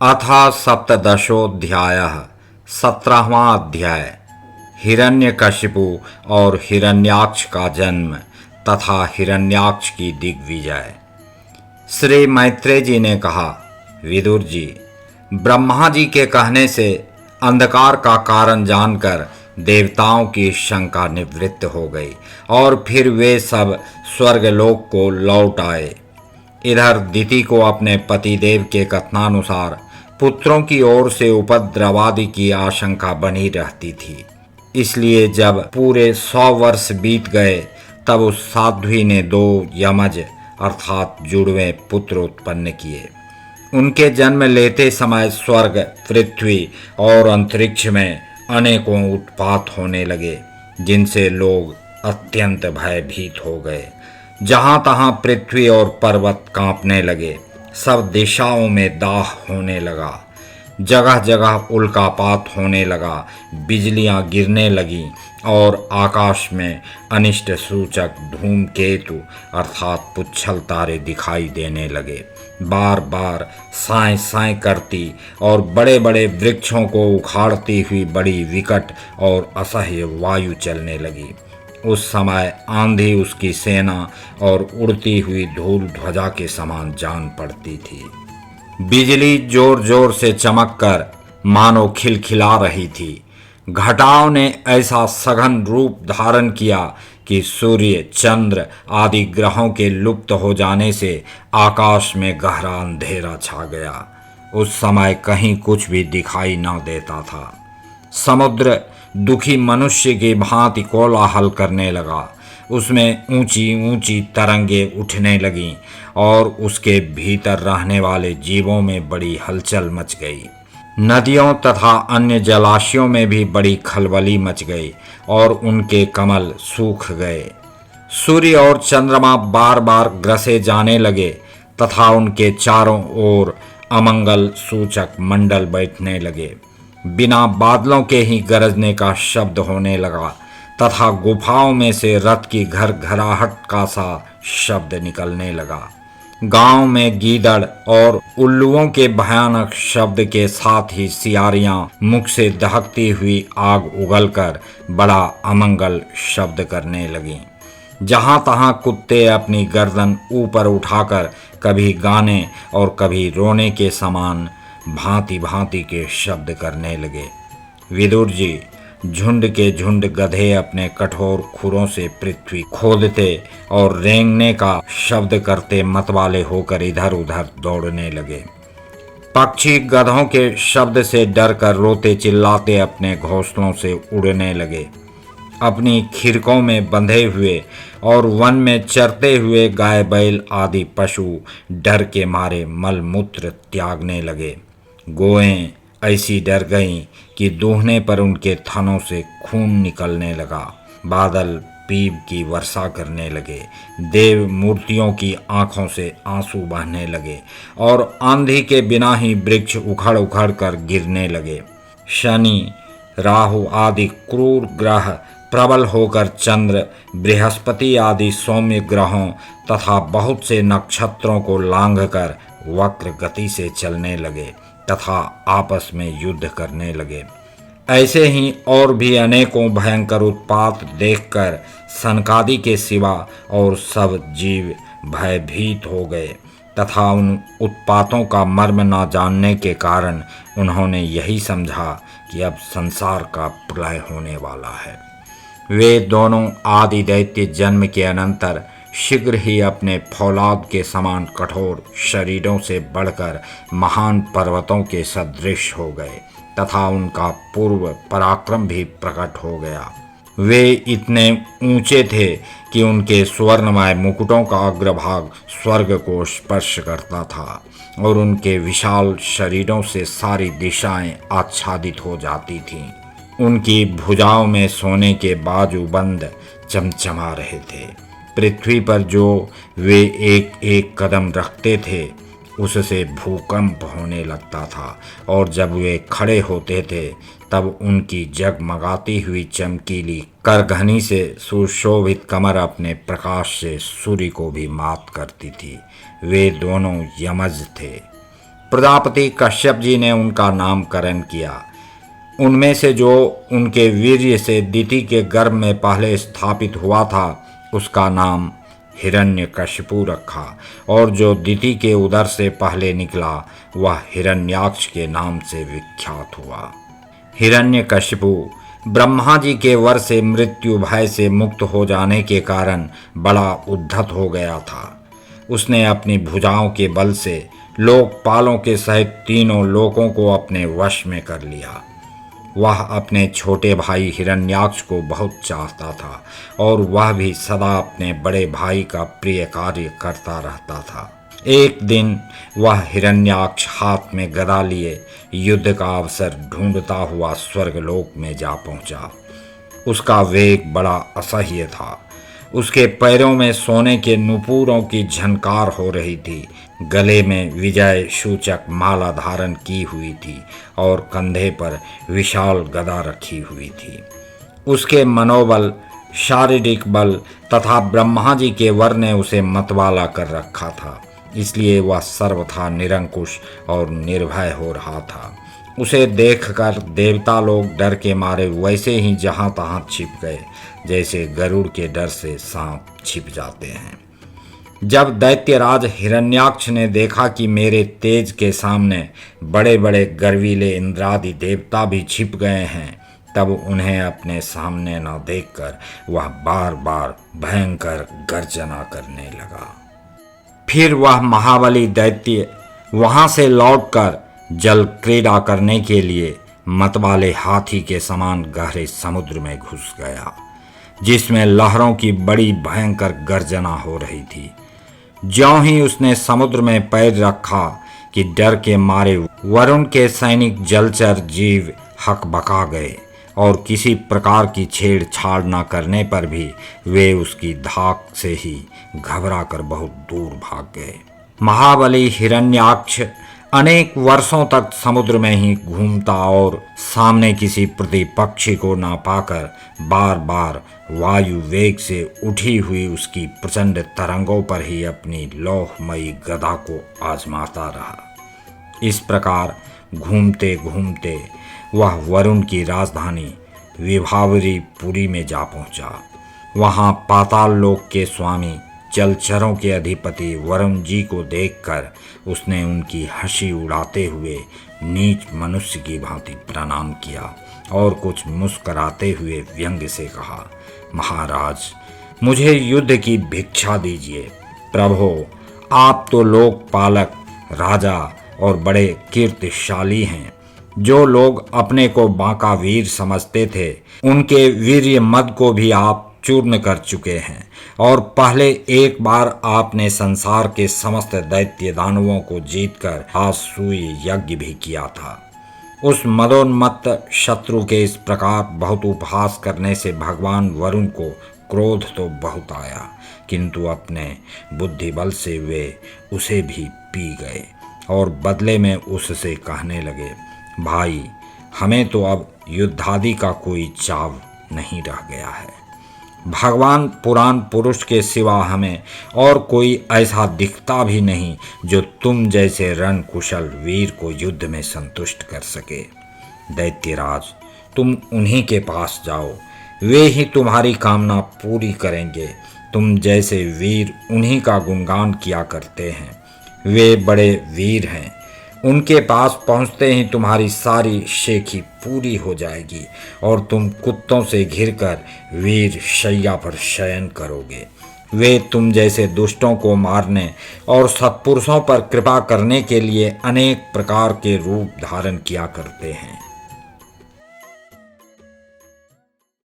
अथ सप्तदशोऽध्यायः 17वां अध्याय। हिरण्यकशिपु और हिरण्याक्ष का जन्म तथा हिरण्याक्ष की दिग्विजय। श्री मैत्रेय जी ने कहा, विदुर जी, ब्रह्मा जी के कहने से अंधकार का कारण जानकर देवताओं की शंका निवृत्त हो गई और फिर वे सब स्वर्गलोक को लौट आए। इधर दिति को अपने पतिदेव के कथनानुसार पुत्रों की ओर से उपद्रवादि की आशंका बनी रहती थी। इसलिए जब पूरे 100 वर्ष बीत गए तब उस साध्वी ने 2 यमज अर्थात जुड़वे पुत्र उत्पन्न किए। उनके जन्म लेते समय स्वर्ग, पृथ्वी और अंतरिक्ष में अनेकों उत्पात होने लगे, जिनसे लोग अत्यंत भयभीत हो गए। जहाँ तहाँ पृथ्वी और पर्वत कांपने लगे, सब दिशाओं में दाह होने लगा, जगह जगह उल्कापात होने लगा, बिजलियां गिरने लगीं और आकाश में अनिष्ट सूचक धूमकेतु अर्थात पुच्छल तारे दिखाई देने लगे। बार बार साएं साएं करती और बड़े बड़े वृक्षों को उखाड़ती हुई बड़ी विकट और असह्य वायु चलने लगी। उस समय आंधी उसकी सेना और उड़ती हुई धूल ध्वजा के समान जान पड़ती थी। बिजली जोर जोर से चमककर मानो खिलखिला रही थी। घटाओं ने ऐसा सघन रूप धारण किया कि सूर्य, चंद्र आदि ग्रहों के लुप्त हो जाने से आकाश में गहरा अंधेरा छा गया। उस समय कहीं कुछ भी दिखाई न देता था। समुद्र दुखी मनुष्य की भांति कोलाहल करने लगा। उसमें ऊंची ऊंची तरंगे उठने लगीं और उसके भीतर रहने वाले जीवों में बड़ी हलचल मच गई। नदियों तथा अन्य जलाशयों में भी बड़ी खलबली मच गई और उनके कमल सूख गए। सूर्य और चंद्रमा बार बार ग्रसे जाने लगे तथा उनके चारों ओर अमंगल सूचक मंडल बैठने लगे। बिना बादलों के ही गरजने का शब्द होने लगा तथा गुफाओं में से रथ की घर घराहट का सा शब्द निकलने लगा। गांव में गीदड़ और उल्लुओं के भयानक शब्द के साथ ही सियारियां मुख से दहकती हुई आग उगलकर बड़ा अमंगल शब्द करने लगीं। जहां तहां कुत्ते अपनी गर्दन ऊपर उठाकर कभी गाने और कभी रोने के समान भांति भांति के शब्द करने लगे। विदुर जी, झुंड के झुंड गधे अपने कठोर खुरों से पृथ्वी खोदते और रेंगने का शब्द करते मतवाले होकर इधर उधर दौड़ने लगे। पक्षी गधों के शब्द से डरकर रोते चिल्लाते अपने घोंसलों से उड़ने लगे। अपनी खिरकों में बंधे हुए और वन में चरते हुए गाय बैल आदि पशु डर के मारे मलमूत्र त्यागने लगे। गोएं ऐसी डर गईं कि दूहने पर उनके थनों से खून निकलने लगा। बादल पीप की वर्षा करने लगे। देव मूर्तियों की आंखों से आंसू बहने लगे और आंधी के बिना ही वृक्ष उखड़ उखड़ कर गिरने लगे। शनि, राहु आदि क्रूर ग्रह प्रबल होकर चंद्र, बृहस्पति आदि सौम्य ग्रहों तथा बहुत से नक्षत्रों को लांघकर वक्र गति से चलने लगे तथा आपस में युद्ध करने लगे। ऐसे ही और भी अनेकों भयंकर उत्पात देखकर सनकादि के सिवा और सब जीव भयभीत हो गए तथा उन उत्पातों का मर्म न जानने के कारण उन्होंने यही समझा कि अब संसार का प्रलय होने वाला है। वे दोनों आदि दैत्य जन्म के अनंतर शीघ्र ही अपने फौलाद के समान कठोर शरीरों से बढ़कर महान पर्वतों के सदृश हो गए तथा उनका पूर्व पराक्रम भी प्रकट हो गया। वे इतने ऊंचे थे कि उनके स्वर्णमय मुकुटों का अग्रभाग स्वर्ग को स्पर्श करता था और उनके विशाल शरीरों से सारी दिशाएं आच्छादित हो जाती थीं। उनकी भुजाओं में सोने के बाजूबंद चमचमा रहे थे। पृथ्वी पर जो वे एक एक कदम रखते थे उससे भूकंप होने लगता था और जब वे खड़े होते थे तब उनकी जगमगाती हुई चमकीली करघनी से सुशोभित कमर अपने प्रकाश से सूर्य को भी मात करती थी। वे दोनों यमज थे। प्रजापति कश्यप जी ने उनका नामकरण किया। उनमें से जो उनके वीर्य से दिति के गर्भ में पहले स्थापित हुआ था उसका नाम हिरण्यकशिपु रखा, और जो दिति के उदर से पहले निकला वह हिरण्याक्ष के नाम से विख्यात हुआ। हिरण्यकशिपु ब्रह्मा जी के वर से मृत्यु भय से मुक्त हो जाने के कारण बड़ा उद्धत हो गया था। उसने अपनी भुजाओं के बल से लोकपालों के सहित तीनों लोकों को अपने वश में कर लिया। वह अपने छोटे भाई हिरण्याक्ष को बहुत चाहता था और वह भी सदा अपने बड़े भाई का प्रिय कार्य करता रहता था। एक दिन वह हिरण्याक्ष हाथ में गदा लिए युद्ध का अवसर ढूंढता हुआ स्वर्गलोक में जा पहुंचा। उसका वेग बड़ा असह्य था। उसके पैरों में सोने के नुपुरों की झनकार हो रही थी, गले में विजय सूचक माला धारण की हुई थी और कंधे पर विशाल गदा रखी हुई थी। उसके मनोबल, शारीरिक बल तथा ब्रह्मा जी के वर ने उसे मतवाला कर रखा था, इसलिए वह सर्वथा निरंकुश और निर्भय हो रहा था। उसे देखकर देवता लोग डर के मारे वैसे ही जहां तहां छिप गए, जैसे गरुड़ के डर से सांप छिप जाते हैं। जब दैत्यराज हिरण्याक्ष ने देखा कि मेरे तेज के सामने बड़े बड़े गर्वीले इंद्रादि देवता भी छिप गए हैं, तब उन्हें अपने सामने न देखकर वह बार बार भयंकर गर्जना करने लगा। फिर वह महाबली दैत्य वहां से लौटकर जल क्रीड़ा करने के लिए मतवाले हाथी के समान गहरे समुद्र में घुस गया, जिसमें लहरों की बड़ी भयंकर गर्जना हो रही थी। ज्यों ही उसने समुद्र में पैर रखा कि डर के मारे वरुण के सैनिक जलचर जीव हकबका गए और किसी प्रकार की छेड़छाड़ न करने पर भी वे उसकी धाक से ही घबरा कर बहुत दूर भाग गए। महाबली हिरण्याक्ष अनेक वर्षों तक समुद्र में ही घूमता और सामने किसी प्रतिपक्षी को ना पाकर बार बार वायु वेग से उठी हुई उसकी प्रचंड तरंगों पर ही अपनी लौहमयी गदा को आजमाता रहा। इस प्रकार घूमते घूमते वह वरुण की राजधानी विभावरी पुरी में जा पहुंचा। वहां पाताल लोक के स्वामी जलचरों के अधिपति वरुण जी को देखकर उसने उनकी हंसी उड़ाते हुए नीच मनुष्य की भांति प्रणाम किया और कुछ मुस्कराते हुए व्यंग्य से कहा, महाराज, मुझे युद्ध की भिक्षा दीजिए। प्रभो, आप तो लोकपालक, राजा और बड़े कीर्तिशाली हैं। जो लोग अपने को बांका वीर समझते थे, उनके वीर्य मद को भी आप चूर्ण कर चुके हैं, और पहले एक बार आपने संसार के समस्त दैत्य दानवों को जीतकर आसूई यज्ञ भी किया था। उस मदोन्मत्त शत्रु के इस प्रकार बहुत उपहास करने से भगवान वरुण को क्रोध तो बहुत आया, किंतु अपने बुद्धि बल से वे उसे भी पी गए और बदले में उससे कहने लगे, भाई, हमें तो अब युद्धादि का कोई चाव नहीं रह गया है। भगवान पुराण पुरुष के सिवा हमें और कोई ऐसा दिखता भी नहीं जो तुम जैसे रण कुशल वीर को युद्ध में संतुष्ट कर सके। दैत्यराज, तुम उन्हीं के पास जाओ, वे ही तुम्हारी कामना पूरी करेंगे। तुम जैसे वीर उन्हीं का गुणगान किया करते हैं। वे बड़े वीर हैं। उनके पास पहुंचते ही तुम्हारी सारी शेखी पूरी हो जाएगी और तुम कुत्तों से घिरकर वीर शैया पर शयन करोगे। वे तुम जैसे दुष्टों को मारने और सत्पुरुषों पर कृपा करने के लिए अनेक प्रकार के रूप धारण किया करते हैं।